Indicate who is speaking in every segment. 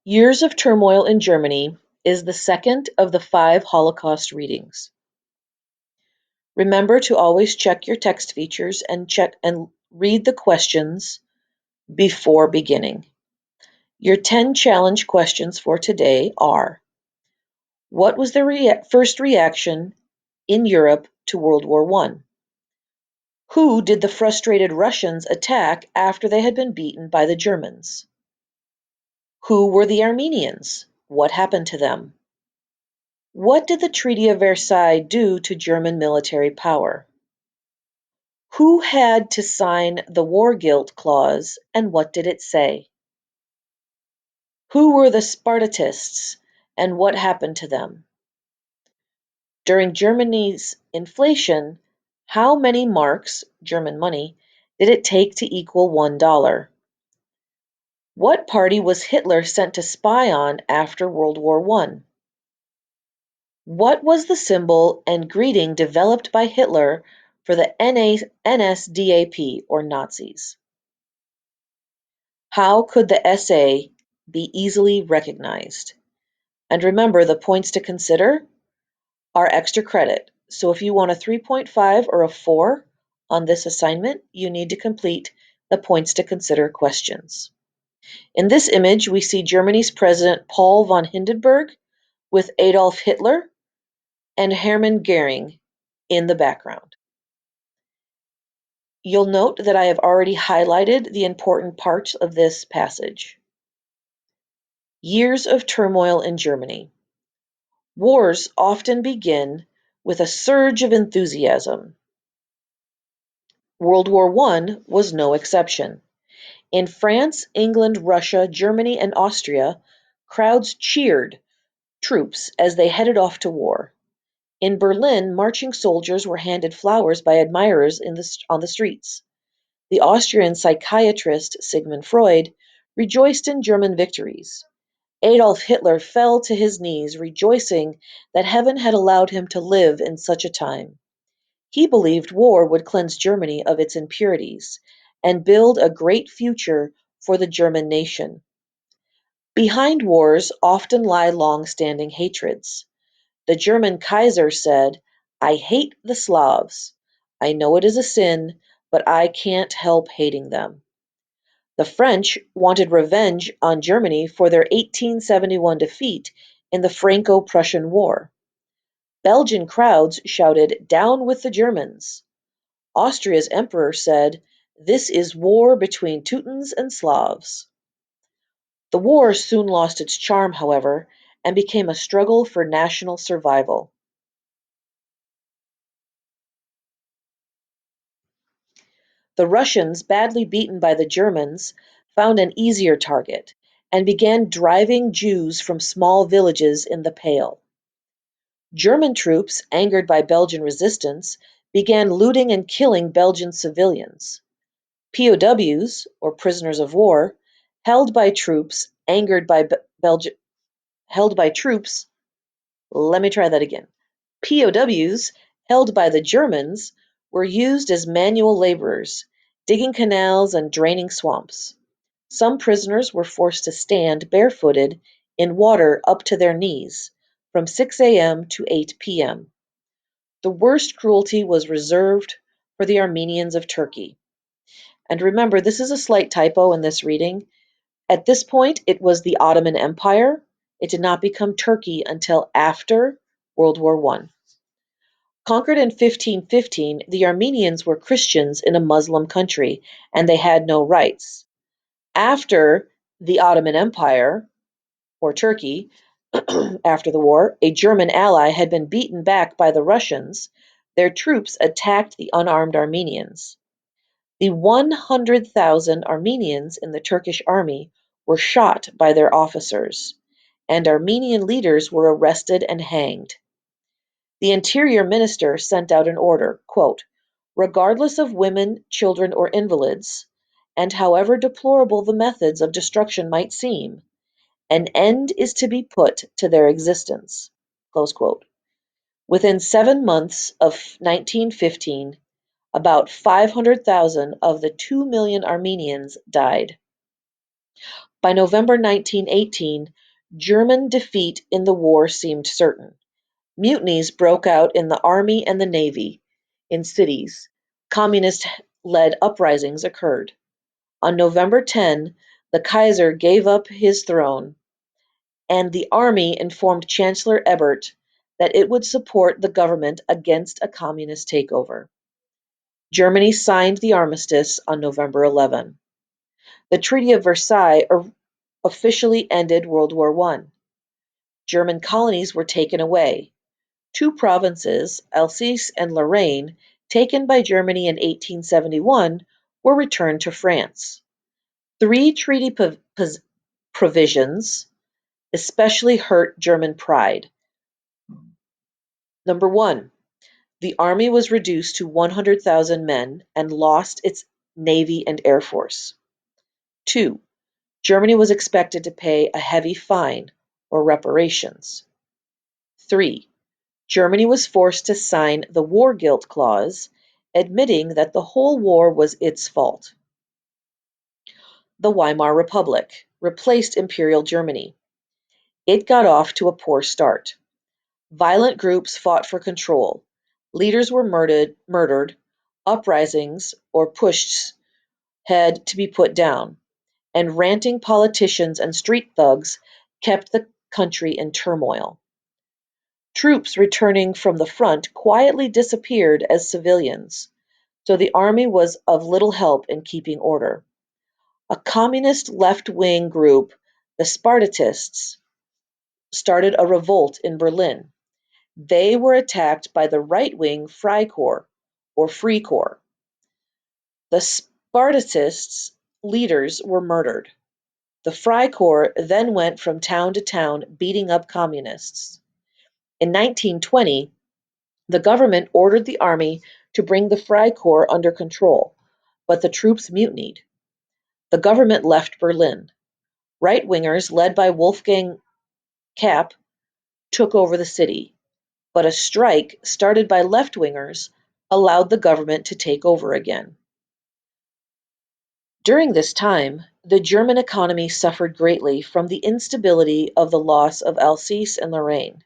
Speaker 1: Years of Turmoil in Germany is the second of the 5 Holocaust readings. Remember to always check your text features and read the questions before beginning. Your 10 challenge questions for today are: what was the first reaction in Europe to World War I? Who did the frustrated Russians attack after they had been beaten by the Germans? Who were the Armenians? What happened to them? What did the Treaty of Versailles do to German military power? Who had to sign the war guilt clause, and what did it say? Who were the Spartatists, and what happened to them? During Germany's inflation, how many marks, German money, did it take to equal $1? What party was Hitler sent to spy on after World War I? What was the symbol and greeting developed by Hitler for the NSDAP, or Nazis? How could the essay be easily recognized? And remember, the points to consider are extra credit. So if you want a 3.5 or a 4 on this assignment, you need to complete the points to consider questions. In this image, we see Germany's President Paul von Hindenburg with Adolf Hitler and Hermann Goering in the background. You'll note that I have already highlighted the important parts of this passage. Years of turmoil in Germany. Wars often begin with a surge of enthusiasm. World War I was no exception. In France, England, Russia, Germany, and Austria, crowds cheered troops as they headed off to war. In Berlin, marching soldiers were handed flowers by admirers on the streets. The Austrian psychiatrist Sigmund Freud rejoiced in German victories. Adolf Hitler fell to his knees, rejoicing that heaven had allowed him to live in such a time. He believed war would cleanse Germany of its impurities and build a great future for the German nation. Behind wars often lie long-standing hatreds. The German Kaiser said, "I hate the Slavs. I know it is a sin, but I can't help hating them." The French wanted revenge on Germany for their 1871 defeat in the Franco-Prussian War. Belgian crowds shouted, "Down with the Germans." Austria's emperor said, "This is war between Teutons and Slavs." The war soon lost its charm, however, and became a struggle for national survival. The Russians, badly beaten by the Germans, found an easier target and began driving Jews from small villages in the Pale. German troops, angered by Belgian resistance, began looting and killing Belgian civilians. POWs, or prisoners of war, held by troops angered by Belgian held by troops. Let me try that again. POWs held by the Germans were used as manual laborers, digging canals and draining swamps. Some prisoners were forced to stand barefooted in water up to their knees from 6 a.m. to 8 p.m. The worst cruelty was reserved for the Armenians of Turkey. And remember, this is a slight typo in this reading. At this point, it was the Ottoman Empire. It did not become Turkey until after World War I. Conquered in 1515, the Armenians were Christians in a Muslim country, and they had no rights. After the Ottoman Empire, or Turkey, after the war, a German ally had been beaten back by the Russians. Their troops attacked the unarmed Armenians. The 100,000 Armenians in the Turkish army were shot by their officers, and Armenian leaders were arrested and hanged. The interior minister sent out an order, quote, "Regardless of women, children, or invalids, and however deplorable the methods of destruction might seem, an end is to be put to their existence." Close quote. Within 7 months of 1915, about 500,000 of the 2 million Armenians died. By November 1918, German defeat in the war seemed certain. Mutinies broke out in the army and the navy. In cities, communist-led uprisings occurred. On November 10, the Kaiser gave up his throne, and the army informed Chancellor Ebert that it would support the government against a communist takeover. Germany signed the armistice on November 11. The Treaty of Versailles officially ended World War I. German colonies were taken away. Two provinces, Alsace and Lorraine, taken by Germany in 1871, were returned to France. Three treaty provisions especially hurt German pride. Number one, the army was reduced to 100,000 men and lost its navy and air force. Two, Germany was expected to pay a heavy fine or reparations. Three, Germany was forced to sign the War Guilt Clause, admitting that the whole war was its fault. The Weimar Republic replaced Imperial Germany. It got off to a poor start. Violent groups fought for control. Leaders were murdered, uprisings or pushed had to be put down, and ranting politicians and street thugs kept the country in turmoil. Troops returning from the front quietly disappeared as civilians, so the army was of little help in keeping order. A communist left-wing group, the Spartatists, started a revolt in Berlin. They were attacked by the right-wing Freikorps, or Free Corps. The Spartatists' leaders were murdered. The Freikorps then went from town to town beating up communists. In 1920, the government ordered the army to bring the Freikorps under control, but the troops mutinied. The government left Berlin. Right-wingers led by Wolfgang Kapp took over the city, but a strike started by left-wingers allowed the government to take over again. During this time, the German economy suffered greatly from the instability of the loss of Alsace and Lorraine.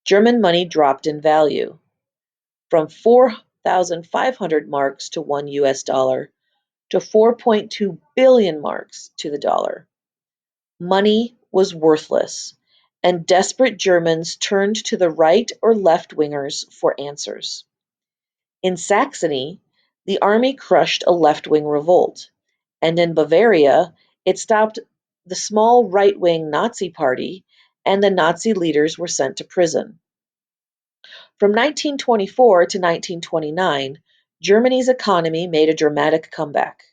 Speaker 1: German money dropped in value from 4,500 marks to $1 to 4.2 billion marks to the dollar. Money was worthless, and desperate Germans turned to the right or left-wingers for answers. In Saxony, the army crushed a left-wing revolt, and in Bavaria, it stopped the small right-wing Nazi Party, and the Nazi leaders were sent to prison. From 1924 to 1929, Germany's economy made a dramatic comeback.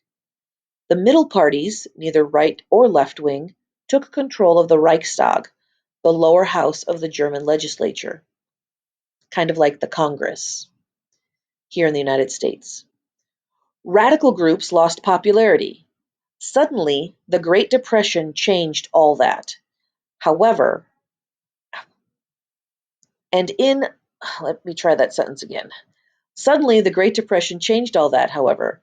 Speaker 1: The middle parties, neither right or left-wing, took control of the Reichstag, the lower house of the German legislature, kind of like the Congress here in the United States. Radical groups lost popularity. Suddenly, the Great Depression changed all that. However, and in, let me try that sentence again. Suddenly, the Great Depression changed all that, however,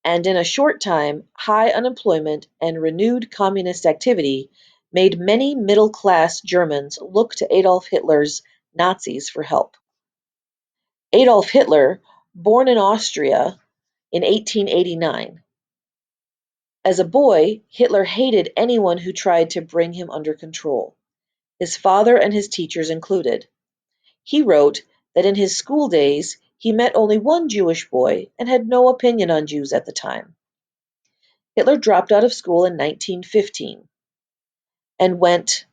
Speaker 1: and in a short time, high unemployment and renewed communist activity made many middle-class Germans look to Adolf Hitler's Nazis for help. Adolf Hitler, born in Austria in 1889. As a boy, Hitler hated anyone who tried to bring him under control, his father and his teachers included. He wrote that in his school days he met only one Jewish boy and had no opinion on Jews at the time. Hitler dropped out of school in 1915 and went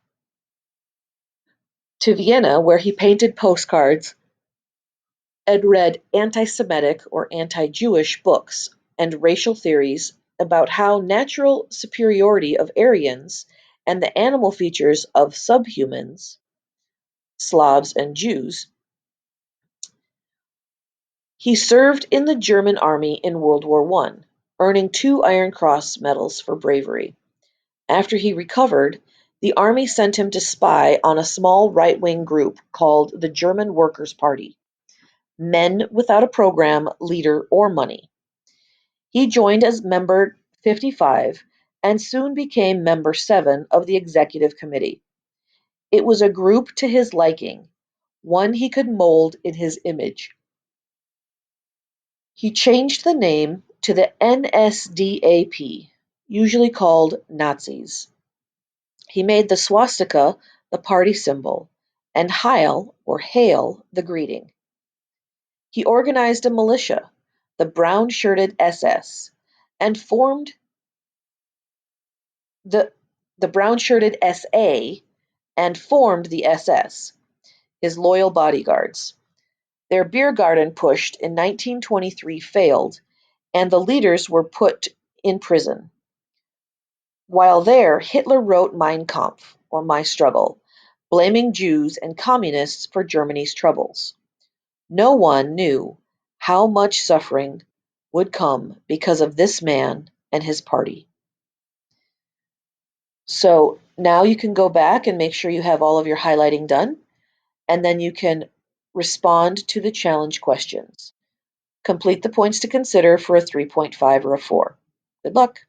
Speaker 1: to Vienna, where he painted postcards and read anti-Semitic or anti-Jewish books and racial theories about how natural superiority of Aryans and the animal features of subhumans, Slavs and Jews. He served in the German army in World War I, earning 2 Iron Cross medals for bravery. After he recovered, the army sent him to spy on a small right-wing group called the German Workers' Party, men without a program, leader, or money. He joined as member 55 and soon became member 7 of the executive committee. It was a group to his liking, one he could mold in his image. He changed the name to the NSDAP, usually called Nazis. He made the swastika the party symbol, and Heil or Hail the greeting. He organized a militia, the brown-shirted SS, and formed the brown-shirted SA and formed the SS, his loyal bodyguards. Their beer garden push in 1923 failed, and the leaders were put in prison. While there, Hitler wrote Mein Kampf, or My Struggle, blaming Jews and communists for Germany's troubles. No one knew how much suffering would come because of this man and his party. So now you can go back and make sure you have all of your highlighting done, and then you can respond to the challenge questions. Complete the points to consider for a 3.5 or a 4. Good luck.